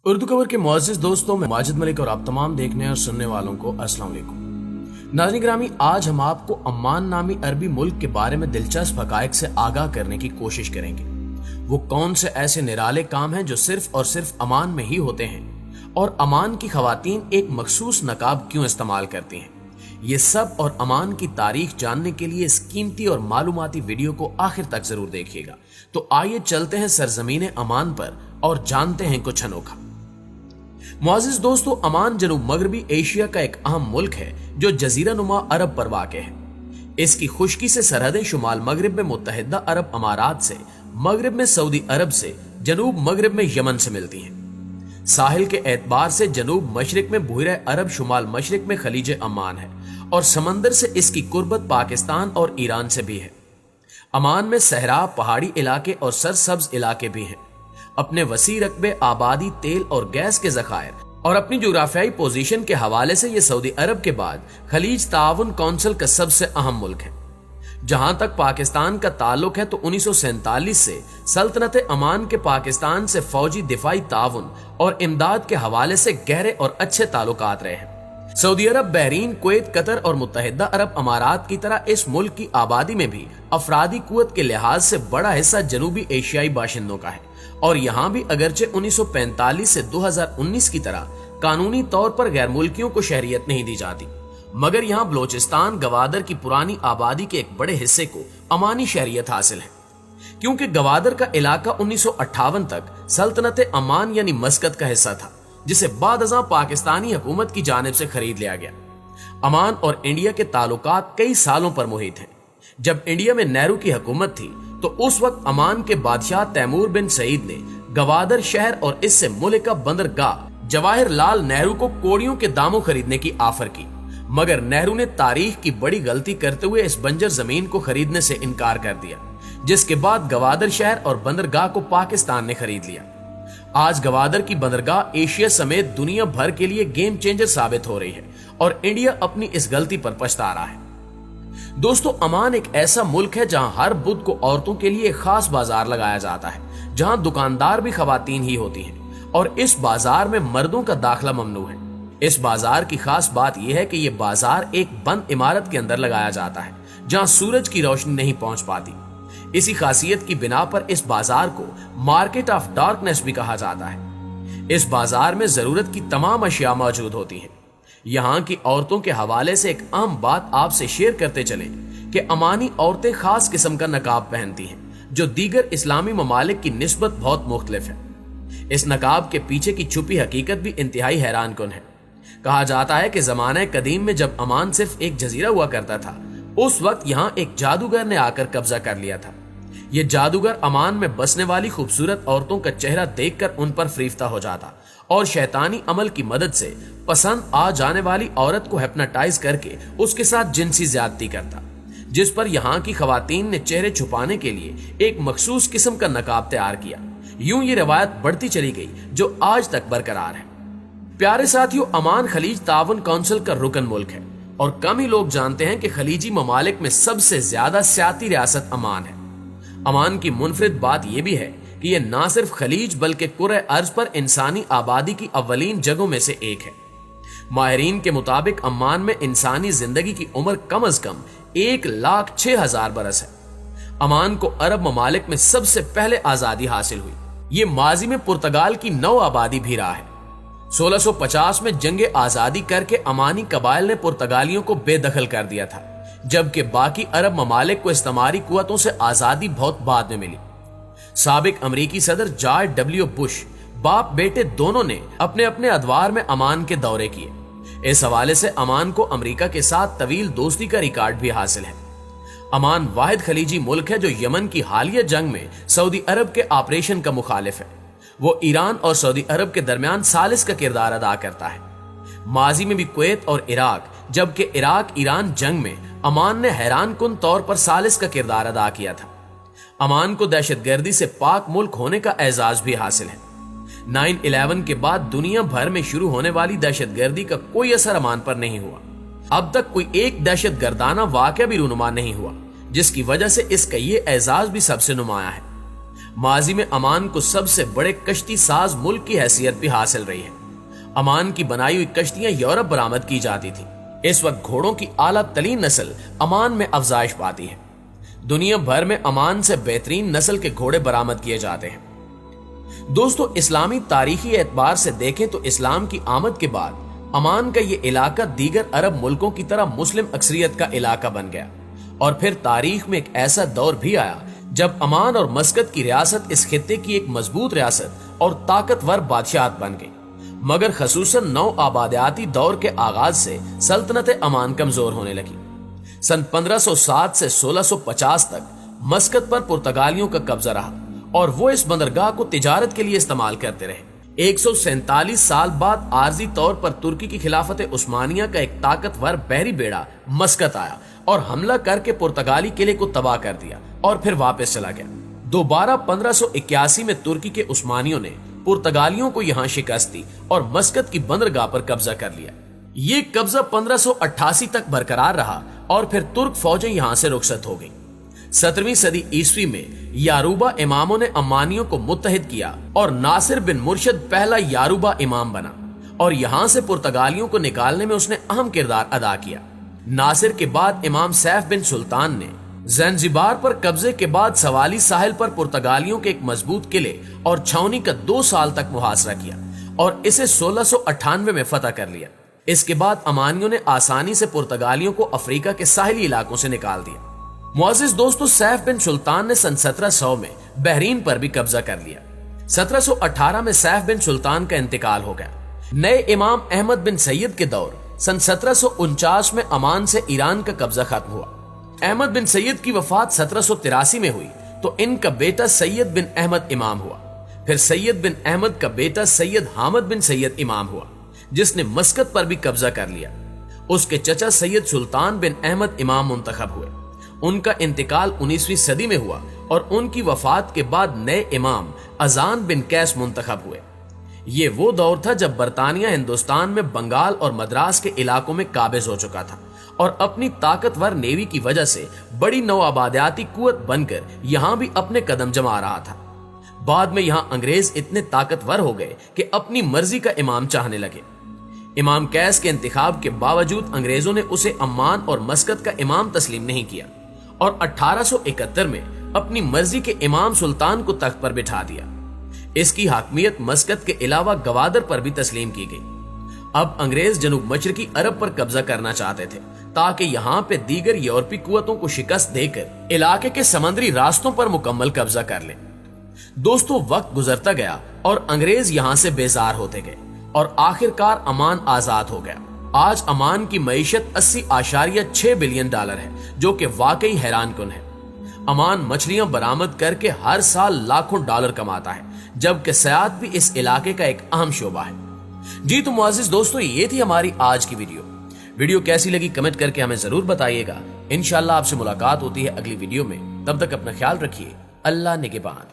उर्दू खबर के मुअज़्ज़िज़ दोस्तों में माजिद मलिक और आप तमाम देखने और सुनने वालों को अस्सलाम वालेकुम। नाज़रीन गिरामी, आज हम आपको अम्मान नामी अरबी मुल्क के बारे में दिलचस्प हक़ाइक़ से आगाह करने की कोशिश करेंगे। वो कौन से ऐसे निराले काम हैं जो सिर्फ और सिर्फ अमान में ही होते हैं, और अमान की ख़वातीन एक मखसूस नकाब क्यों इस्तेमाल करती हैं। ये सब और अमान की तारीख जानने के लिए इस कीमती और मालूमाती वीडियो को आखिर तक जरूर देखिएगा। तो आइए चलते हैं सरजमीन अमान पर और जानते हैं कुछ अनोखा। मुअज़्ज़िज़ दोस्तों, अमान जनूब मगरबी एशिया का एक अहम मुल्क है जो जजीरा नुमा अरब पर वाक़े है। इसकी खुश्की से सरहदें शुमाल मगरिब में मुत्तहिदा अरब अमारात से, मगरिब में सऊदी अरब से, जनूब मगरिब में यमन से मिलती हैं। साहिल के एतबार से जनूब मशरिक में बुहरा अरब, शुमाल मशरिक में खलीज अमान है, और समंदर से इसकी कुर्बत पाकिस्तान और ईरान से भी है। अमान में सहरा, पहाड़ी इलाके और सरसब्ज इलाके भी हैं। अपने वसी रकबे, आबादी, तेल और गैस के ज़खायर और अपनी जोग्राफियाई पोजीशन के हवाले से ये सऊदी अरब के बाद खलीज ताउन कौंसिल का सबसे अहम मुल्क है। जहां तक पाकिस्तान का ताल्लुक है तो 1947 से सल्तनत अमान के पाकिस्तान से फौजी, दिफाई ताउन और इमदाद के हवाले से गहरे और अच्छे ताल्लुकात रहे हैं। सऊदी अरब, बहरीन, कुवैत, कतर और मुत्तहिदा अरब अमारात की तरह इस मुल्क की आबादी में भी अफरादी कुव्वत के लिहाज से बड़ा हिस्सा जनूबी एशियाई बाशिंदों का है, और यहाँ भी अगरचे 1945 से 2019 की तरह कानूनी तौर पर गैर मुल्कियों को शहरियत नहीं दी जाती, मगर यहाँ बलोचिस्तान, गवादर की पुरानी आबादी के एक बड़े हिस्से को अमानी शहरियत हासिल है, क्योंकि गवादर का इलाका 1958 तक सल्तनत अमान यानी मस्कत का हिस्सा था, जिसे बाद अज़ां पाकिस्तानी हुकूमत की जानिब से खरीद लिया गया। अमान और इंडिया के ताल्लुकात कई सालों पर मुहित हैं। जब इंडिया में नेहरू की हुकूमत थी तो उस वक्त अमान के बादशाह तैमूर बिन सईद ने गवादर शहर और इससे मुल्का बंदरगाह जवाहिर लाल नेहरू को कोड़ियों के दामों खरीदने की ऑफर की, मगर नेहरू ने तारीख की बड़ी गलती करते हुए इस बंजर जमीन को खरीदने से इनकार कर दिया, जिसके बाद गवादर शहर और बंदरगाह को पाकिस्तान ने खरीद लिया। आज गवादर की बंदरगाह एशिया समेत दुनिया भर के लिए गेम चेंजर साबित हो रही है, और इंडिया अपनी इस गलती पर पछता रहा है। दोस्तों, अमान एक ऐसा मुल्क है जहां हर बुध को औरतों के लिए खास बाजार लगाया जाता है, जहां दुकानदार भी खवातीन ही होती हैं, और इस बाजार में मर्दों का दाखिला ममनू है। इस बाजार की खास बात यह है कि यह बाजार एक बंद इमारत के अंदर लगाया जाता है, जहां सूरज की रोशनी नहीं पहुंच पाती। इसी खासियत की बिना पर इस बाजार को मार्केट ऑफ डार्कनेस भी कहा जाता है। इस बाजार में जरूरत की तमाम अशिया मौजूद होती हैं। यहाँ की औरतों के हवाले से एक अहम बात आपसे शेयर करते चले कि अमानी औरतें खास किस्म का नकाब पहनती हैं, जो दीगर इस्लामी ममालिक की निस्बत बहुत मुख्तलिफ है। इस नकाब के पीछे की छुपी हकीकत भी इंतहाई हैरान कुन है। कहा जाता है कि जमाने कदीम में जब अमान सिर्फ एक जजीरा हुआ करता था, उस वक्त यहाँ एक जादूगर ने आकर कब्जा कर लिया था। ये जादूगर अमान में बसने वाली खूबसूरत औरतों का चेहरा देखकर उन पर फरीफ्ता हो जाता और शैतानी अमल की मदद से पसंद आ जाने वाली औरत को हिप्नोटाइज करके उसके साथ जिनसी ज्यादती करता, जिस पर यहाँ की खवातीन ने चेहरे छुपाने के लिए एक मखसूस किस्म का नकाब तैयार किया। यूं ये रवायत बढ़ती चली गई जो आज तक बरकरार है। प्यारे साथियों, अमान खलीज ताउन कौंसिल का रुकन मुल्क है, और कम ही लोग जानते हैं कि खलीजी ममालिक में सबसे ज्यादा सियाती रियासत अमान है। अमान की मुनफरिद बात यह भी है कि यह ना सिर्फ खलीज बल्कि कुर्रे अर्ज पर इंसानी आबादी की अव्वलीन जगहों में से एक है। माहिरीन के मुताबिक अमान में इंसानी जिंदगी की उम्र कम अज कम 1,06,000 बरस है। अमान को अरब ममालिक में सबसे पहले आजादी हासिल हुई। ये माजी में पुर्तगाल की नौ आबादी भी रहा है। 1650 में जंगे आजादी करके अमानी कबाइल ने पुर्तगालियों को बेदखल कर दिया था, जबकि बाकी अरब ममालिक को इस्तेमारी कुव्वतों से आजादी बहुत बाद में मिली। साबिक अमरीकी सदर जॉर्ज डब्ल्यू बुश बाप बेटे दोनों ने अपने अपने अदवार में अमान के दौरे किए। इस हवाले से अमान को अमरीका के साथ तवील दोस्ती का रिकॉर्ड भी हासिल है। अमान वाहिद खलीजी मुल्क है जो यमन की हालिया जंग में सऊदी अरब के ऑपरेशन का मुखालिफ है। वो ईरान और सऊदी अरब के दरमियान सालिस का किरदार अदा करता है। माजी में भी कुवैत और इराक, जबकि इराक ईरान जंग में अमान ने हैरान कुन तौर पर सालिस का किरदार अदा किया था। अमान को दहशतगर्दी से पाक मुल्क होने का एजाज भी हासिल है। 9/11 के बाद दुनिया भर में शुरू होने वाली दहशतगर्दी का कोई असर अमान पर नहीं हुआ। अब तक कोई एक दहशतगर्दाना वाकया भी रूनुमा नहीं हुआ, जिसकी वजह से इसका ये एजाज भी सबसे नुमाया है। माजी में अमान को सबसे बड़े कश्ती साज मुल्क की हैसियत भी हासिल रही है। अमान की बनाई हुई कश्तियां यूरोप बरामद की जाती थी। इस वक्त घोड़ों की आला तरीन नस्ल अमान में अफजाइश पाती है। दुनिया भर में अमान से बेहतरीन नस्ल के घोड़े बरामद किए जाते हैं। दोस्तों, इस्लामी तारीखी एतबार से देखें तो इस्लाम की आमद के बाद अमान का ये इलाका दीगर अरब मुल्कों की तरह मुस्लिम अक्सरियत का इलाका बन गया और फिर तारीख में एक ऐसा दौर भी आया जब अमान और मस्कत की रियासत इस खित्ते की एक मजबूत रियासत और ताकतवर बादशाहत बन गई। मगर खसूसन नौ आबादियाती दौर के आगाज से सल्तनत अमान कमजोर होने लगी। सन 1507 से 1650 तक मस्कत पर पुर्तगालियों का कब्जा रहा और वो इस बंदरगाह को तिजारत के लिए इस्तेमाल करते रहे। 147 साल बाद आर्जी तौर पर तुर्की की खिलाफत उस्मानिया का एक ताकतवर बहरी बेड़ा मस्कत आया और हमला करके पुर्तगाली किले को तबाह कर दिया और फिर वापस चला गया। दोबारा 1581 में तुर्की के उस्मानियों ने पुर्तगालियों को यहाँ शिकस्त दी और मस्कत की बंदरगाह पर कब्जा कर लिया। ये कब्जा 1588 तक बरकरार रहा और फिर तुर्क फौजें यहाँ से रुखसत हो गई। 17वीं सदी ईस्वी में यारूबा इमामों ने अम्मानियों को मुत्तहिद किया और नासिर बिन मुर्शद पहला यारूबा इमाम बना और यहाँ से पुर्तगालियों को निकालने में उसने अहम किरदार अदा किया। नासिर के बाद इमाम सैफ बिन सुल्तान ने ज़ंज़िबार पर कब्जे के बाद सवाली साहिल पर पुर्तगालियों के एक मजबूत किले और छावनी का 2 साल तक मुहासरा किया और इसे 1698 में फतह कर लिया। इसके बाद अमानियों ने आसानी से पुर्तगालियों को अफ्रीका के साहिली इलाकों से निकाल दिया। मुअज़्ज़िज़ दोस्तों, सैफ बिन सुल्तान ने सन 1700 में बहरीन पर भी कब्जा कर लिया। 1718 में सैफ बिन सुल्तान का इंतकाल हो गया। नए इमाम अहमद बिन सैयद के दौर सन 1749 में अमान से ईरान का कब्जा खत्म हुआ। अहमद बिन सैयद की वफात 1783 में हुई तो इनका बेटा सैयद बिन अहमद इमाम हुआ। फिर सैयद बिन अहमद का बेटा सैयद हामिद बिन सैयद इमाम हुआ जिसने मस्कत पर भी कब्जा कर लिया। उसके चचा सैयद सुल्तान बिन अहमद इमाम मुंतखब हुए। उनका इंतकाल 19वीं सदी में हुआ और उनकी वफात के बाद नए इमाम अजान बिन कैस मुंतखब हुए। ये वो दौर था जब बरतानिया हिंदुस्तान में बंगाल और मद्रास के इलाकों में काबिज हो चुका था और अपनी ताकतवर नेवी की वजह से बड़ी नौआबादियाती कुवत बनकर यहाँ भी अपने कदम जमा रहा था। बाद में यहाँ अंग्रेज इतने ताकतवर हो गए कि अपनी मर्जी का इमाम चाहने लगे। इमाम कैस के इंतखाब के बावजूद अंग्रेजों ने उसे अम्मान और मस्कत का इमाम तस्लीम नहीं किया और 1871 में अपनी मर्जी के इमाम सुल्तान को तख्त पर बिठा दिया। इसकी हाकमियत मस्कत के अलावा गवादर पर भी तस्लीम की गई। अब अंग्रेज जनूब मशरकी अरब पर कब्जा करना चाहते थे ताकि यहाँ पे दीगर यूरोपीय कुवतों को शिकस्त देकर इलाके के समुद्री रास्तों पर मुकम्मल कब्जा कर ले। दोस्तों, वक्त गुजरता गया और अंग्रेज यहाँ से बेजार होते गए और आखिरकार अमान आजाद हो गया। आज अमान की मईशत 80.6 बिलियन डॉलर है जो कि वाकई हैरान कुन है। अमान मछलियां बरामद करके हर साल लाखों डॉलर कमाता है जबकि सयाहत भी इस इलाके का एक अहम शोबा है। जी तो मुअज़्ज़िज़ दोस्तों, ये थी हमारी आज की वीडियो कैसी लगी कमेंट करके हमें जरूर बताइएगा। इंशाल्लाह आपसे मुलाकात होती है अगली वीडियो में। तब तक अपना ख्याल रखिए। अल्लाह निगहबान।